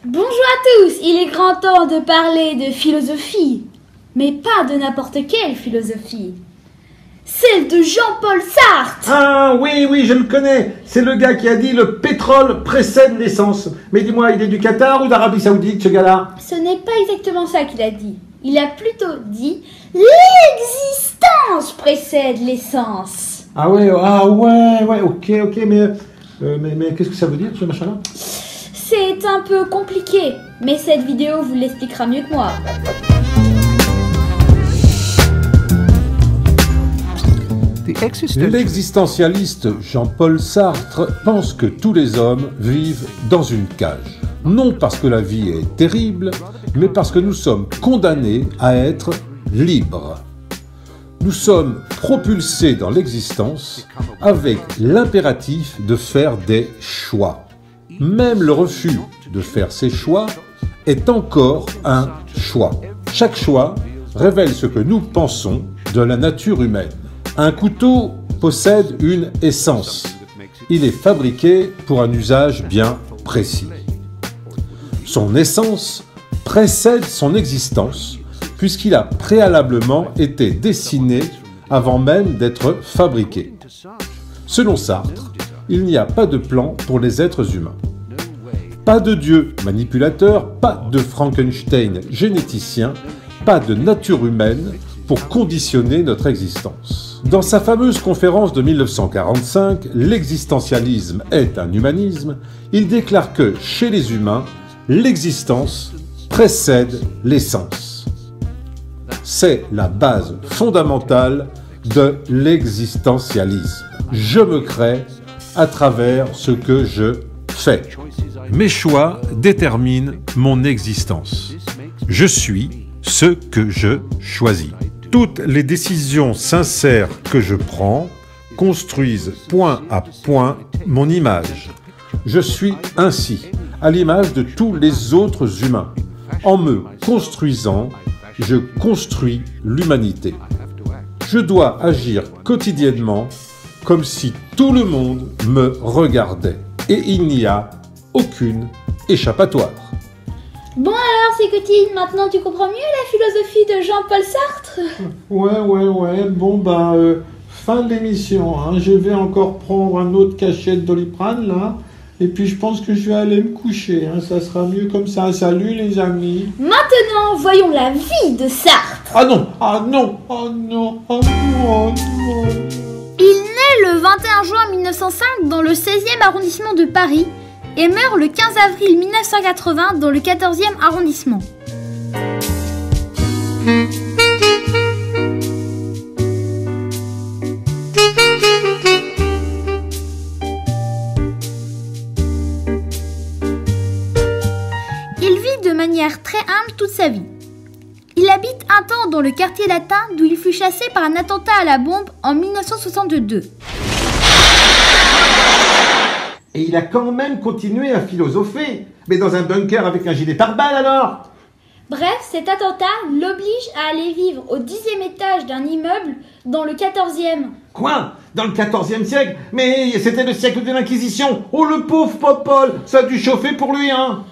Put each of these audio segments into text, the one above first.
Bonjour à tous, il est grand temps de parler de philosophie, mais pas de n'importe quelle philosophie. Celle de Jean-Paul Sartre. Ah oui, je le connais. C'est le gars qui a dit le pétrole précède l'essence. Mais dis-moi, il est du Qatar ou d'Arabie Saoudite, ce gars-là? Ce n'est pas exactement ça qu'il a dit. Il a plutôt dit l'existence précède l'essence. Ah ouais, ok, mais qu'est-ce que ça veut dire, ce machin-là? C'est un peu compliqué, mais cette vidéo vous l'expliquera mieux que moi. L'existentialiste Jean-Paul Sartre pense que tous les hommes vivent dans une cage. Non parce que la vie est terrible, mais parce que nous sommes condamnés à être libres. Nous sommes propulsés dans l'existence avec l'impératif de faire des choix. Même le refus de faire ces choix est encore un choix. Chaque choix révèle ce que nous pensons de la nature humaine. Un couteau possède une essence. Il est fabriqué pour un usage bien précis. Son essence précède son existence puisqu'il a préalablement été dessiné avant même d'être fabriqué. Selon Sartre, il n'y a pas de plan pour les êtres humains. Pas de Dieu manipulateur, pas de Frankenstein généticien, pas de nature humaine pour conditionner notre existence. Dans sa fameuse conférence de 1945, l'existentialisme est un humanisme, il déclare que, chez les humains, l'existence précède l'essence. C'est la base fondamentale de l'existentialisme. Je me crée à travers ce que je fais. Mes choix déterminent mon existence. Je suis ce que je choisis. Toutes les décisions sincères que je prends construisent point à point mon image. Je suis ainsi, à l'image de tous les autres humains. En me construisant, je construis l'humanité. Je dois agir quotidiennement comme si tout le monde me regardait. Et il n'y a aucune échappatoire. Bon alors, Sicotine, maintenant tu comprends mieux la philosophie de Jean-Paul Sartre? Ouais, bon fin de l'émission, hein. Je vais encore prendre un autre cachet de Doliprane, là, et puis je pense que je vais aller me coucher, hein. Ça sera mieux comme ça. Salut les amis. Maintenant, voyons la vie de Sartre. Ah non. Il naît le 21 juin 1905 dans le 16e arrondissement de Paris et meurt le 15 avril 1980 dans le 14e arrondissement. Il vit de manière très humble toute sa vie. Il habite un temps dans le quartier latin d'où il fut chassé par un attentat à la bombe en 1962. Et il a quand même continué à philosopher. Mais dans un bunker avec un gilet pare-balles alors. Bref, cet attentat l'oblige à aller vivre au 10e étage d'un immeuble dans le 14e. Quoi? Dans le 14e siècle? Mais c'était le siècle de l'Inquisition. Oh le pauvre Popol, ça a dû chauffer pour lui, hein.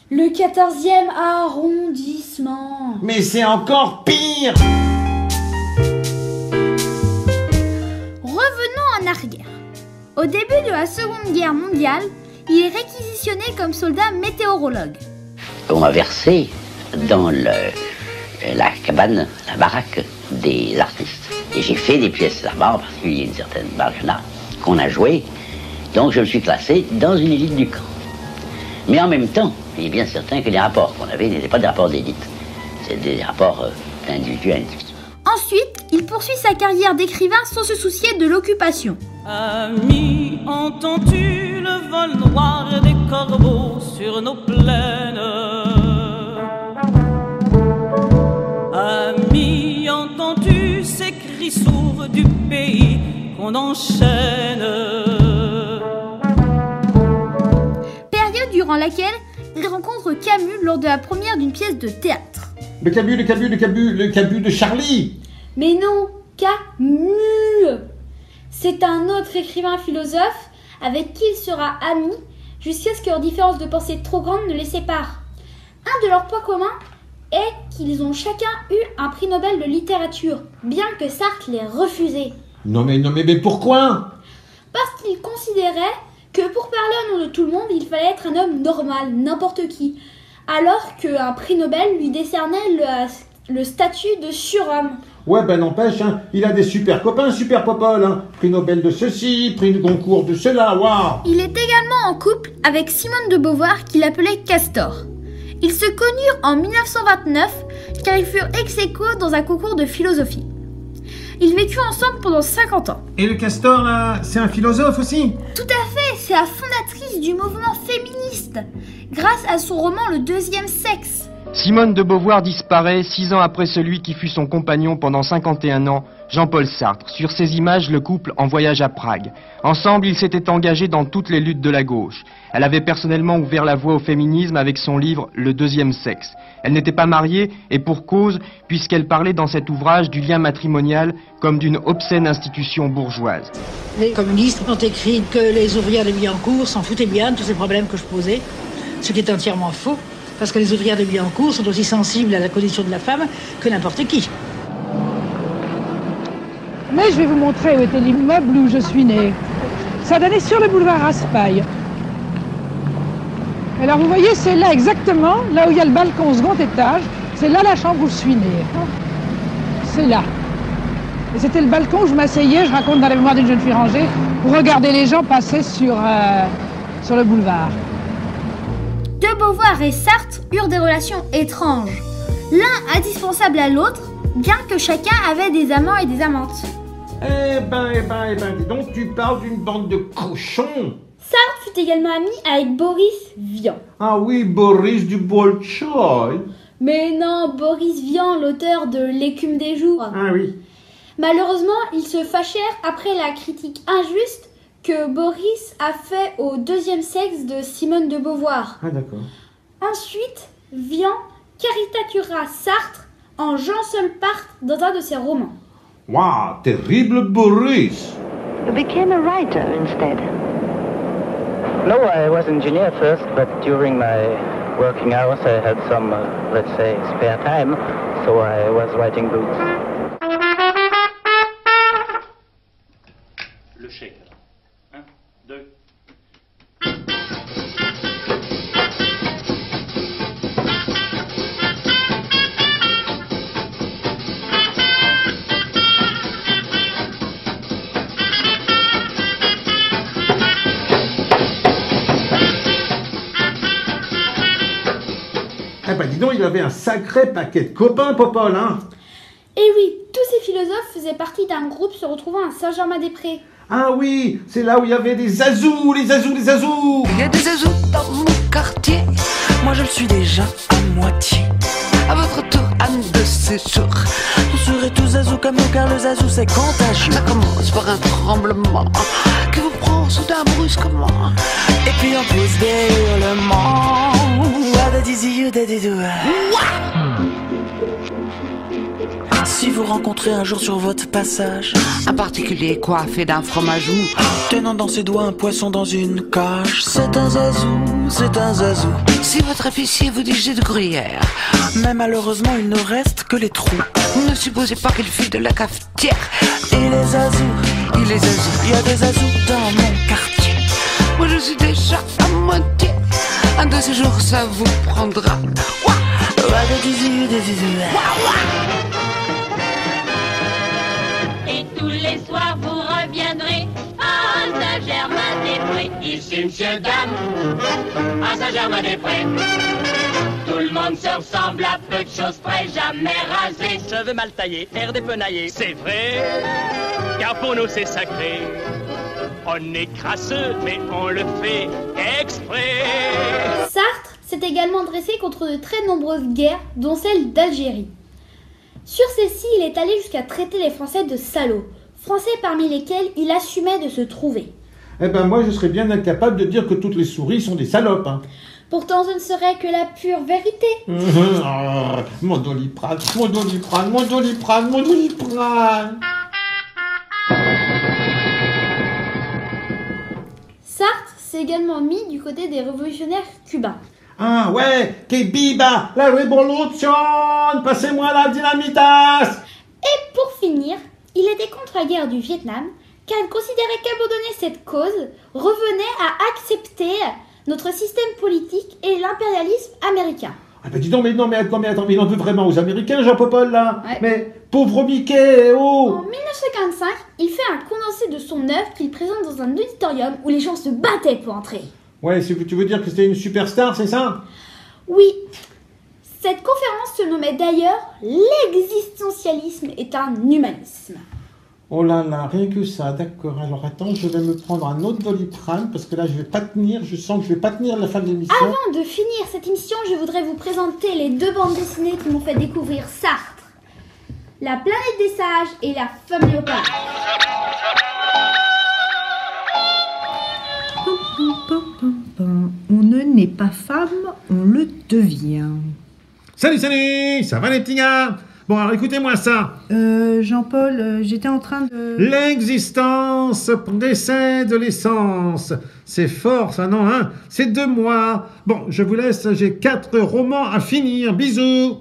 Le 14e arrondissement. Mais c'est encore pire. Revenons en arrière. Au début de la Seconde Guerre mondiale, il est réquisitionné comme soldat météorologue. On m'a versé dans la cabane, la baraque des artistes. Et j'ai fait des pièces là-bas, en particulier une certaine Barjana, qu'on a joué. Donc je me suis classé dans une élite du camp. Mais en même temps, il est bien certain que les rapports qu'on avait n'étaient pas des rapports d'élite. C'est des rapports individuels. Ensuite, il poursuit sa carrière d'écrivain sans se soucier de l'occupation. Ami, entends-tu le vol noir des corbeaux sur nos plaines? qu'on enchaîne. Période durant laquelle il rencontre Camus lors de la première d'une pièce de théâtre. Le Cabu de Charlie. Mais non, Camus. C'est un autre écrivain philosophe avec qui il sera ami jusqu'à ce que leurs différences de pensée trop grandes ne les séparent. Un de leurs points communs est qu'ils ont chacun eu un prix Nobel de littérature, bien que Sartre l'ait refusé. Non mais pourquoi? Parce qu'il considérait que pour parler au nom de tout le monde, il fallait être un homme normal, n'importe qui, alors qu'un prix Nobel lui décernait le statut de surhomme. Ouais, ben n'empêche, hein, il a des super copains, super popol, hein. Prix Nobel de ceci, prix de Goncourt de cela, waouh. Il est également en couple avec Simone de Beauvoir qu'il appelait Castor. Ils se connurent en 1929 car ils furent ex-aequo dans un concours de philosophie. Ils vécurent ensemble pendant 50 ans. Et le Castor, là, c'est un philosophe aussi? Tout à fait, c'est la fondatrice du mouvement féministe, grâce à son roman Le Deuxième Sexe. Simone de Beauvoir disparaît 6 ans après celui qui fut son compagnon pendant 51 ans, Jean-Paul Sartre. Sur ces images, le couple en voyage à Prague. Ensemble, ils s'étaient engagés dans toutes les luttes de la gauche. Elle avait personnellement ouvert la voie au féminisme avec son livre Le Deuxième Sexe. Elle n'était pas mariée, et pour cause, puisqu'elle parlait dans cet ouvrage du lien matrimonial comme d'une obscène institution bourgeoise. Les communistes ont écrit que les ouvrières de Billancourt s'en foutaient bien de tous ces problèmes que je posais, ce qui est entièrement faux. Parce que les ouvrières de Billancourt sont aussi sensibles à la condition de la femme que n'importe qui. Mais je vais vous montrer où était l'immeuble où je suis née. Ça donnait sur le boulevard Raspail. Alors vous voyez, c'est là exactement, là où il y a le balcon au second étage, c'est là la chambre où je suis née. C'est là. Et c'était le balcon où je m'asseyais, je raconte dans la mémoire d'une jeune fille rangée, pour regarder les gens passer sur le boulevard. De Beauvoir et Sartre eurent des relations étranges, l'un indispensable à l'autre, bien que chacun avait des amants et des amantes. Eh ben, dis donc, tu parles d'une bande de cochons. Sartre fut également ami avec Boris Vian. Ah oui, Boris du Bolchoï. Mais non, Boris Vian, l'auteur de L'écume des jours. Ah oui. Malheureusement, ils se fâchèrent après la critique injuste que Boris a fait au Deuxième Sexe de Simone de Beauvoir. Ah d'accord. Ensuite, Vian caricatura Sartre en Jean Solpart dans un de ses romans. Waouh, terrible Boris. You became a writer instead. No, I was engineer first, but during my working hours I had some, let's say, spare time, so I was writing books. Le chèque. 1, 2. Eh ben dis donc, il avait un sacré paquet de copains, Popol, hein. Et oui, tous ces philosophes faisaient partie d'un groupe se retrouvant à Saint-Germain-des-Prés. Ah oui, c'est là où il y avait des azous, les azous. Il y a des azous dans mon quartier, moi je le suis déjà à moitié. À votre tour, Anne de séjour, vous serez tous azous comme nous car le zazou c'est contagieux. Ça commence par un tremblement qui vous prend soudain brusquement, et puis on pousse des hurlements. Si vous rencontrez un jour sur votre passage un particulier coiffé d'un fromage mou, tenant dans ses doigts un poisson dans une cage, c'est un zazou, c'est un zazou. Si votre officier vous dit j'ai de gruyère, mais malheureusement il ne reste que les trous, ne supposez pas qu'il fût de la cafetière. Il est zazou, il est zazou, il y a des zazous dans mon quartier. Moi je suis déjà à moitié, un de ces jours ça vous prendra. Et tous les soirs vous reviendrez à Saint-Germain-des-Prés. Ici monsieur, dame, à Saint-Germain-des-Prés. Tout le monde se ressemble à peu de choses près, jamais rasé. Cheveux mal taillés, air dépenaillé, c'est vrai, car pour nous c'est sacré. On est crasseux, mais on le fait exprès. Sartre s'est également dressé contre de très nombreuses guerres, dont celle d'Algérie. Sur celle-ci, il est allé jusqu'à traiter les Français de salauds, français parmi lesquels il assumait de se trouver. Eh ben moi, je serais bien incapable de dire que toutes les souris sont des salopes. Hein. Pourtant, ce ne serait que la pure vérité. Mon Doliprane, mon Doliprane, mon Doliprane, mon Doliprane. Sartre s'est également mis du côté des révolutionnaires cubains. Ah ouais, que viva la révolution! Passez-moi la dynamitas! Et pour finir, il était contre la guerre du Vietnam, car il considérait qu'abandonner cette cause revenait à accepter notre système politique et l'impérialisme américain. Ah ben dis donc, mais attends, mais il en veut vraiment aux Américains, Jean-Popol, là? Ouais. Mais pauvre Mickey, oh! En 1945, il fait un condensé de son œuvre qu'il présente dans un auditorium où les gens se battaient pour entrer. Ouais, tu veux dire que c'était une superstar, c'est ça? Oui. Cette conférence se nommait d'ailleurs « L'existentialisme est un humanisme ». Oh là là, rien que ça, d'accord. Alors attends, je vais me prendre un autre Doliprane parce que là je vais pas tenir, je sens que je vais pas tenir la fin de l'émission. Avant de finir cette émission, je voudrais vous présenter les deux bandes dessinées qui m'ont fait découvrir Sartre. La planète des sages et la femme léopard. On ne naît pas femme, on le devient. Salut, ça va les petits gars? Bon, alors écoutez-moi ça. Jean-Paul, j'étais en train de... L'existence décède l'essence. C'est fort, ça, non, hein? C'est 2 mois. Bon, je vous laisse, j'ai 4 romans à finir. Bisous.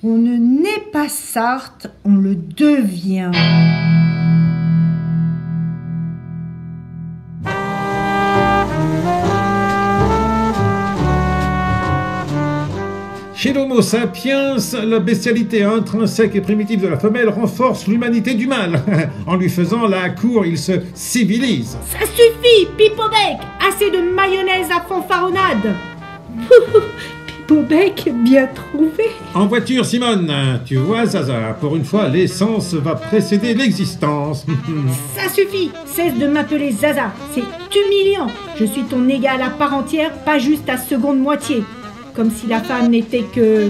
On ne naît pas Sartre, on le devient. Chez l'Homo sapiens, la bestialité intrinsèque et primitive de la femelle renforce l'humanité du mâle. En lui faisant la cour, il se civilise. Ça suffit, Pipo-Bec! Assez de mayonnaise à fanfaronnade! Pipo-Bec, bien trouvé! En voiture, Simone, tu vois, Zaza, pour une fois, l'essence va précéder l'existence. Ça suffit! Cesse de m'appeler Zaza, c'est humiliant! Je suis ton égal à part entière, pas juste à seconde moitié. Comme si la femme n'était que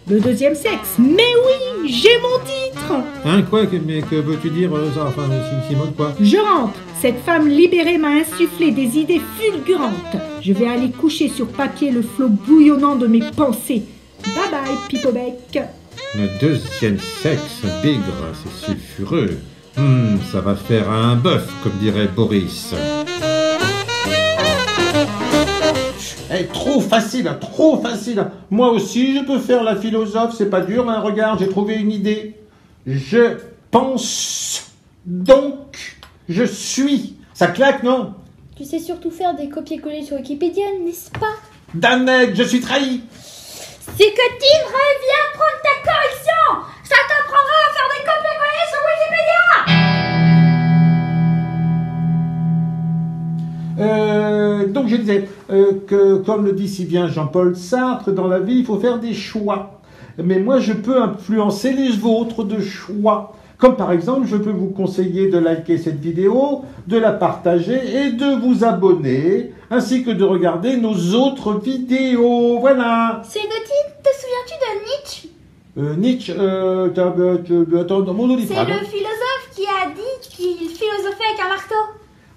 le deuxième sexe. Mais oui, j'ai mon titre. Hein, quoi? Mais que veux-tu dire, ça? Enfin, Simone, quoi? Je rentre. Cette femme libérée m'a insufflé des idées fulgurantes. Je vais aller coucher sur papier le flot bouillonnant de mes pensées. Bye bye, Pipo-Bec. Le deuxième sexe, bigre, c'est sulfureux. Ça va faire un bœuf, comme dirait Boris. Trop facile, trop facile. Moi aussi, je peux faire la philosophe, c'est pas dur, hein. Regarde, j'ai trouvé une idée. Je pense, donc, je suis. Ça claque, non? Tu sais surtout faire des copier-coller sur Wikipédia, n'est-ce pas? Damned, je suis trahi. C'est que Tim revient prendre ta correction. Ça t'apprendra à faire des copier-coller sur Wikipédia. Donc je disais que, comme le dit si bien Jean-Paul Sartre, dans la vie, il faut faire des choix. Mais moi, je peux influencer les vôtres de choix. Comme par exemple, je peux vous conseiller de liker cette vidéo, de la partager et de vous abonner, ainsi que de regarder nos autres vidéos. Voilà. C'est Gauthier, te souviens-tu de Nietzsche? Nietzsche, attends, dans mon Doliprane. C'est le philosophe qui a dit qu'il philosophait avec un marteau.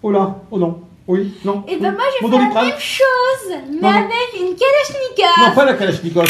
Oh là, oh non. Oui, non. Et ben moi j'ai Mon fait Doliprane. la même chose, mais Non. avec une Kalachnikov. Non, pas la Kalachnikov.